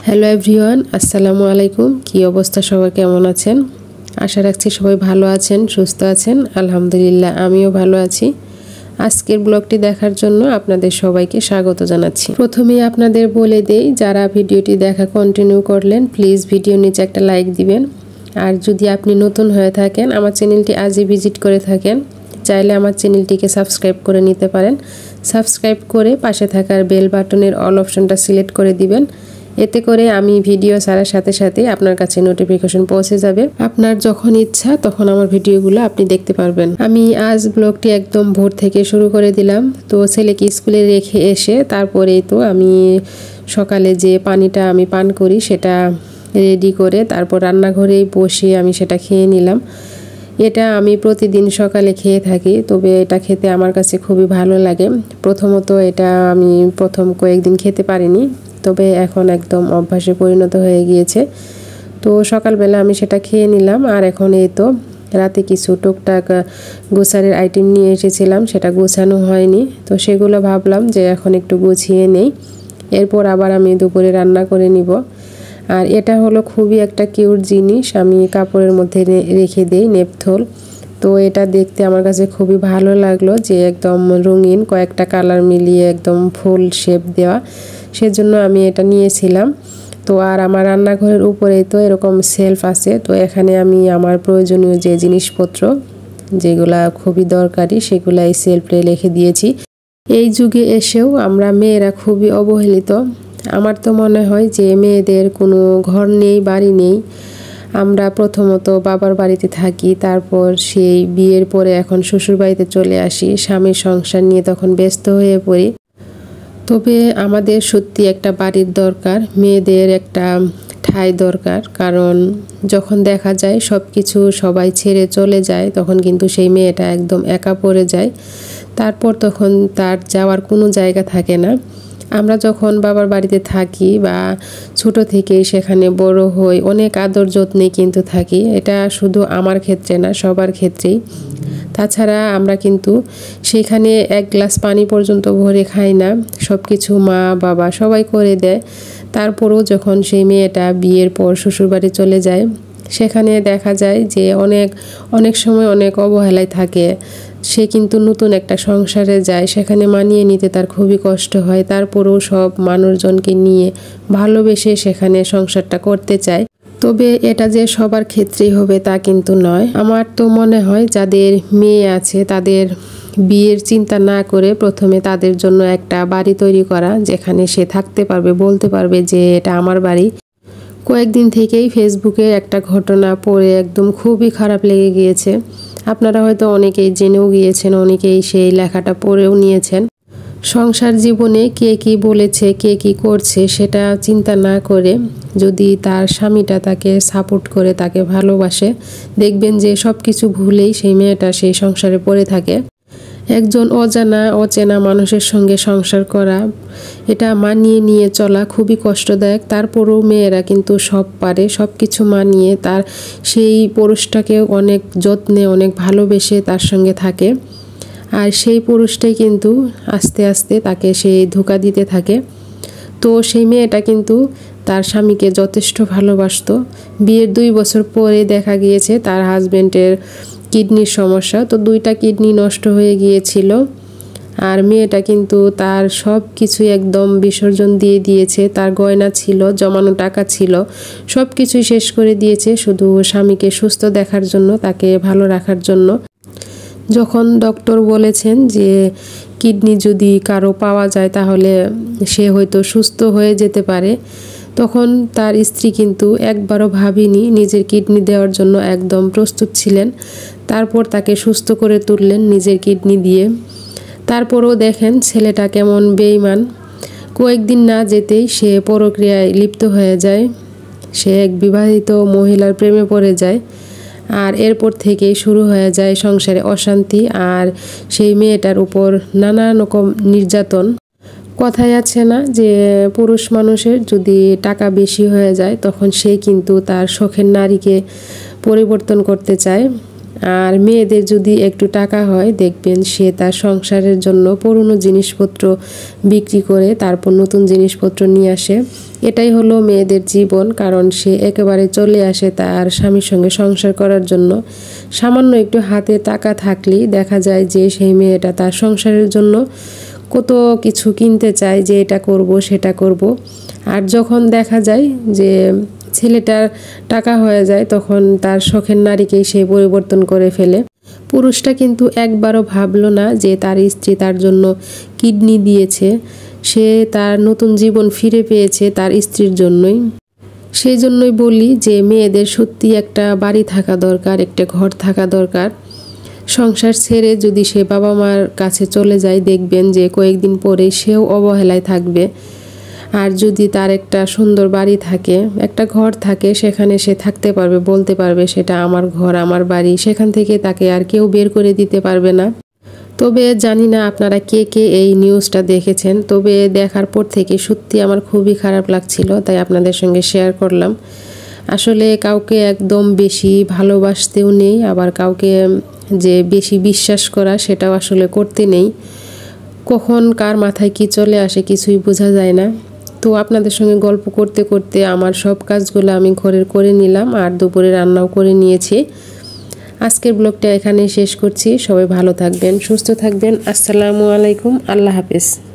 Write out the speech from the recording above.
Hello everyone, আসসালামু আলাইকুম। কি অবস্থা, সবাই কেমন আছেন? আশা রাখছি সবাই ভালো আছেন, সুস্থ আছেন। আলহামদুলিল্লাহ, আমিও ভালো আছি। আজকের ব্লগটি দেখার জন্য আপনাদের সবাইকে স্বাগত জানাচ্ছি। প্রথমেই আপনাদের বলে দেই, যারা ভিডিওটি দেখা কন্টিনিউ করলেন, প্লিজ ভিডিও নিচে একটা লাইক দিবেন। আর যদি আপনি নতুন হয়ে থাকেন, আমার চ্যানেলটি আজই ভিজিট করে থাকেন, চাইলে আমার চ্যানেলটিকে সাবস্ক্রাইব করে নিতে পারেন। সাবস্ক্রাইব করে পাশে থাকার বেল বাটনের অল অপশনটা সিলেক্ট করে দিবেন। এতে করে আমি ভিডিও ছাড়ার সাথে সাথে আপনার কাছে নোটিফিকেশন পৌঁছে যাবে। আপনার যখন ইচ্ছা তখন আমার ভিডিওগুলো আপনি দেখতে পারবেন। আমি আজ ব্লগটি একদম ভোর থেকে শুরু করে দিলাম। তো ছেলেকে স্কুলে রেখে এসে তারপরেই তো আমি সকালে যে পানিটা আমি পান করি সেটা রেডি করে তারপর রান্নাঘরেই বসে আমি সেটা খেয়ে নিলাম। এটা আমি প্রতিদিন সকালে খেয়ে থাকি, তবে এটা খেতে আমার কাছে খুবই ভালো লাগে। প্রথমত এটা আমি প্রথম কয়েকদিন খেতে পারিনি, তবে এখন একদম অভ্যাসে পরিণত হয়ে গিয়েছে। তো সকালবেলা আমি সেটা খেয়ে নিলাম। আর এখন এই তো রাতে কিছু টুকটাক গোছারের আইটেম নিয়ে এসেছিলাম, সেটা গোছানো হয়নি, তো সেগুলো ভাবলাম যে এখন একটু গুছিয়ে নেই, এরপর আবার আমি দুপুরে রান্না করে নিব। আর এটা হলো খুবই একটা কিউট জিনিস, আমি কাপড়ের মধ্যে রেখে দেই নেপথল। তো এটা দেখতে আমার কাছে খুবই ভালো লাগলো, যে একদম রঙিন কয়েকটা কালার মিলিয়ে একদম ফুল শেপ দেওয়া, সেজন্য আমি এটা নিয়েছিলাম। তো আর আমার রান্নাঘরের উপরে তো এরকম সেলফ আছে, তো এখানে আমি আমার প্রয়োজনীয় যে জিনিসপত্র যেগুলা খুবই দরকারি সেগুলা এই সেলফে রেখে দিয়েছি। এই যুগে এসেও আমরা মেয়েরা খুবই অবহেলিত। আমার তো মনে হয় যে মেয়েদের কোনো ঘর নেই, বাড়ি নেই। আমরা প্রথমত বাবার বাড়িতে থাকি, তারপর সেই বিয়ের পরে এখন শ্বশুর বাড়িতে চলে আসি, স্বামীর সংসার নিয়ে তখন ব্যস্ত হয়ে পড়ি। তবে আমাদের সত্যি একটা বাড়ির দরকার, মেয়েদের একটা ঠাঁই দরকার। কারণ যখন দেখা যায় সব কিছু সবাই ছেড়ে চলে যায়, তখন কিন্তু সেই মেয়েটা একদম একা পড়ে যায়। তারপর তখন তার যাওয়ার কোনো জায়গা থাকে না। আমরা যখন বাবার বাড়িতে থাকি বা ছোট থেকেই সেখানে বড় হই, অনেক আদর যত্নে কিন্তু থাকি। এটা শুধু আমার ক্ষেত্রে না, সবার ক্ষেত্রেই। তাছাড়া আমরা কিন্তু সেখানে এক গ্লাস পানি পর্যন্ত ভরে খাই না, সব কিছু মা বাবা সবাই করে দেয়। তারপরেও যখন সেই মেয়েটা বিয়ের পর শ্বশুরবাড়ি চলে যায়, সেখানে দেখা যায় যে অনেক সময় অনেক অবহেলায় থাকে। সে কিন্তু নতুন একটা সংসারে যায়, সেখানে মানিয়ে নিতে তার খুবই কষ্ট হয়। তারপরেও সব মানুষজনকে নিয়ে ভালোবেসে সেখানে সংসারটা করতে চায়। তবে এটা যে সবার ক্ষেত্রেই হবে তা কিন্তু নয়। আমার তো মনে হয় যাদের মেয়ে আছে তাদের বিয়ের চিন্তা না করে প্রথমে তাদের জন্য একটা বাড়ি তৈরি করা, যেখানে সে থাকতে পারবে, বলতে পারবে যে এটা আমার বাড়ি। কয়েকদিন থেকেই ফেসবুকে একটা ঘটনা পড়ে একদম খুবই খারাপ লেগে গিয়েছে। আপনারা হয়তো অনেকেই জেনেও গিয়েছেন, অনেকেই সেই লেখাটা পড়েও নিয়েছেন। সংসার জীবনে কে কি বলেছে, কে কি করছে সেটা চিন্তা না করে যদি তার স্বামীটা তাকে সাপোর্ট করে, তাকে ভালোবাসে, দেখবেন যে সব কিছু ভুলেই সেই মেয়েটা সেই সংসারে পড়ে থাকে। একজন অচেনা মানুষের সঙ্গে সংসার করা, এটা মানিয়ে নিয়ে চলা খুবই কষ্টদায়ক। তারপরেও মেয়েরা কিন্তু সব পারে, সব কিছু মানিয়ে তার সেই পুরুষটাকে অনেক যত্নে অনেক ভালোবেসে তার সঙ্গে থাকে। আর সেই পুরুষটাই কিন্তু আস্তে আস্তে তাকে সেই ধোঁকা দিতে থাকে। তো সেই মেয়েটা কিন্তু তার স্বামীকে যথেষ্ট ভালোবাসতো। বিয়ের 2 বছর পরে দেখা গিয়েছে তার হাজব্যান্ডের কিডনির সমস্যা, তো 2টা কিডনি নষ্ট হয়ে গিয়েছিল। আর মেয়েটা কিন্তু তার সব কিছুই একদম বিসর্জন দিয়ে দিয়েছে। তার গয়না ছিল, জমানো টাকা ছিল, সব কিছুই শেষ করে দিয়েছে শুধু স্বামীকে সুস্থ দেখার জন্য, তাকে ভালো রাখার জন্য। যখন ডক্টর বলেছেন যে কিডনি যদি কারো পাওয়া যায় তাহলে সে হয়তো সুস্থ হয়ে যেতে পারে, তখন তার স্ত্রী কিন্তু একবারও ভাবেনি, নিজের কিডনি দেওয়ার জন্য একদম প্রস্তুত ছিলেন। তারপর তাকে সুস্থ করে তুললেন নিজের কিডনি দিয়ে। তারপরও দেখেন ছেলেটা কেমন বেঈমান, কয়েকদিন না যেতেই সে পরক্রিয়ায় লিপ্ত হয়ে যায়, সে এক বিবাহিত মহিলার প্রেমে পড়ে যায়। আর এরপর থেকেই শুরু হয়ে যায় সংসারে অশান্তি, আর সেই মেয়েটার উপর নানান রকম নির্যাতন। কথায় আছে না যে পুরুষ মানুষের যদি টাকা বেশি হয়ে যায় তখন সে কিন্তু তার শখের নারীকে পরিবর্তন করতে চায়। আর মেয়েদের যদি একটু টাকা হয় দেখবেন সে তার সংসারের জন্য পুরনো জিনিসপত্র বিক্রি করে তারপর নতুন জিনিসপত্র নিয়ে আসে। এটাই হলো মেয়েদের জীবন, কারণ সে একেবারে চলে আসে তার স্বামীর সঙ্গে সংসার করার জন্য। সামান্য একটু হাতে টাকা থাকলেই দেখা যায় যে সেই মেয়েটা তার সংসারের জন্য কত কিছু কিনতে চায়, যে এটা করব সেটা করব। আর যখন দেখা যায় যে ছেলেটার টাকা হয়ে যায় তখন তার শখের নারীকেই সে পরিবর্তন করে ফেলে। পুরুষটা কিন্তু একবারও ভাবলো না যে তার স্ত্রী তার জন্য কিডনি দিয়েছে, সে তার নতুন জীবন ফিরে পেয়েছে তার স্ত্রীর জন্যই। সেই জন্যই বলি যে মেয়েদের সত্যি একটা বাড়ি থাকা দরকার, একটা ঘর থাকা দরকার। সংসার ছেড়ে যদি সে বাবা মার কাছে চলে যায় দেখবেন যে কয়েকদিন পরে সেও অবহেলায় থাকবে। আর যদি তার একটা সুন্দর বাড়ি থাকে, একটা ঘর থাকে, সেখানে সে থাকতে পারবে, বলতে পারবে সেটা আমার ঘর, আমার বাড়ি, সেখান থেকে তাকে আর কেউ বের করে দিতে পারবে না। তবে জানি না আপনারা কে কে এই নিউজটা দেখেছেন, তবে দেখার পর থেকে সত্যি আমার খুবই খারাপ লাগছিল, তাই আপনাদের সঙ্গে শেয়ার করলাম। আসলে কাউকে একদম বেশি ভালোবাসতেও নেই, আবার কাউকে যে বেশি বিশ্বাস করা সেটাও আসলে করতে নেই। কখন কার মাথায় কি চলে আসে কিছুই বোঝা যায় না। তো আপনাদের সঙ্গে গল্প করতে করতে আমার সব কাজগুলো আমি ঘরের করে নিলাম, আর দুপুরে রান্নাও করে নিয়েছি। আজকের ব্লগটা এখানেই শেষ করছি। সবাই ভালো থাকবেন, সুস্থ থাকবেন। আসসালামু আলাইকুম, আল্লাহ হাফেজ।